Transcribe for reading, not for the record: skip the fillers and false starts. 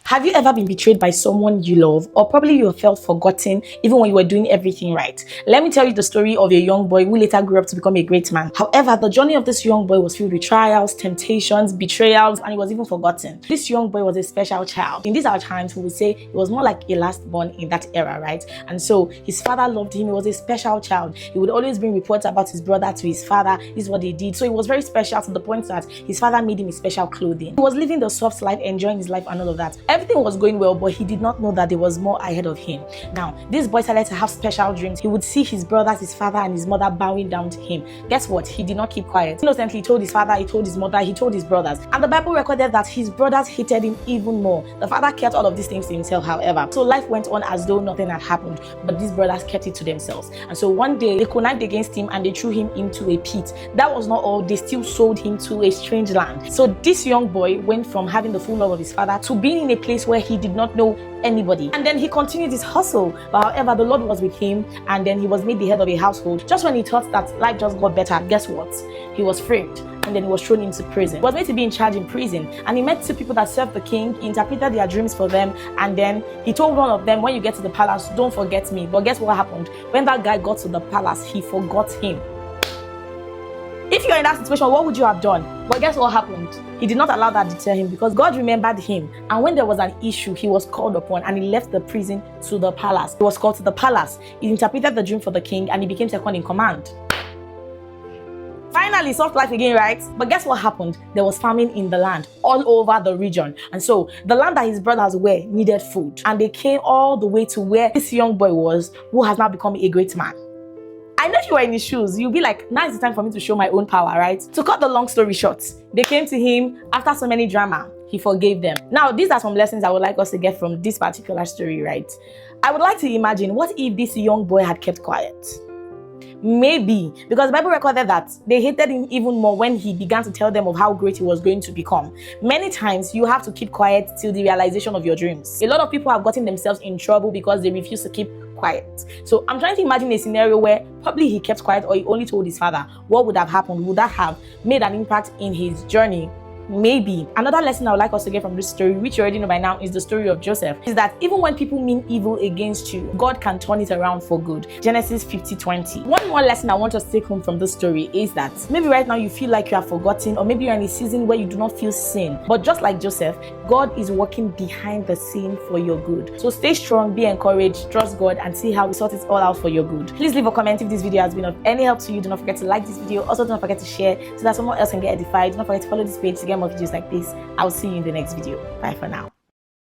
Have you ever been betrayed by someone you love, or probably you felt forgotten even when you were doing everything right? Let me tell you the story of a young boy who later grew up to become a great man. However, the journey of this young boy was filled with trials, temptations, betrayals, and he was even forgotten. This young boy was a special child. In these our times, we would say he was more like a last born in that era, right? And so his father loved him. He was a special child. He would always bring reports about his brother to his father. This is what they did. So he was very special to the point that his father made him a special clothing. He was living the soft life, enjoying his life and all of that. Everything was going well, but he did not know that there was more ahead of him. Now, this boy started to have special dreams. He would see his brothers, his father, and his mother bowing down to him. Guess what? He did not keep quiet. Innocently, he told his father, he told his mother, he told his brothers. And the Bible recorded that his brothers hated him even more. The father kept all of these things to himself, however. So life went on as though nothing had happened, but these brothers kept it to themselves. And so one day, they connived against him and they threw him into a pit. That was not all. They still sold him to a strange land. So this young boy went from having the full love of his father to being in a place where he did not know anybody. And then he continued his hustle. But however, the Lord was with him, and then he was made the head of a household. Just when he thought that life just got better, guess what? He was framed, and then he was thrown into prison. He was made to be in charge in prison, and he met two people that served the king. He interpreted their dreams for them, and then he told one of them, when you get to the palace, don't forget me. But guess what happened? When that guy got to the palace, he forgot him. If you're in that situation, what would you have done? But guess what happened? He did not allow that to deter him, because God remembered him. And when there was an issue, he was called upon, and he left the prison to the palace. He was called to the palace. He interpreted the dream for the king, and he became second in command. Finally, soft life again, right? But guess what happened? There was famine in the land, all over the region. And so the land that his brothers were needed food. And they came all the way to where this young boy was, who has now become a great man. I know if you were in his shoes, you'll be like, now is the time for me to show my own power, right? To cut the long story short, they came to him after so many drama. He forgave them. Now, these are some lessons I would like us to get from this particular story, right? I would like to imagine, what if this young boy had kept quiet? Maybe, because the Bible recorded that they hated him even more when he began to tell them of how great he was going to become. Many times, you have to keep quiet till the realization of your dreams. A lot of people have gotten themselves in trouble because they refuse to keep quiet. So I'm trying to imagine a scenario where probably he kept quiet, or he only told his father. What would have happened? Would that have made an impact in his journey? Maybe. Another lesson I would like us to get from this story, which you already know by now, is the story of Joseph, is that even when people mean evil against you, God can turn it around for good. Genesis 50:20. One more lesson I want us to take home from this story is that maybe right now you feel like you are forgotten, or maybe you're in a season where you do not feel seen. But just like Joseph, God is working behind the scene for your good. So stay strong, be encouraged, trust God, and see how we sort it all out for your good. Please leave a comment if this video has been of any help to you. Do not forget to like this video. Also, do not forget to share so that someone else can get edified. Do not forget to follow this page to get more videos like this. I'll see you in the next video. Bye for now.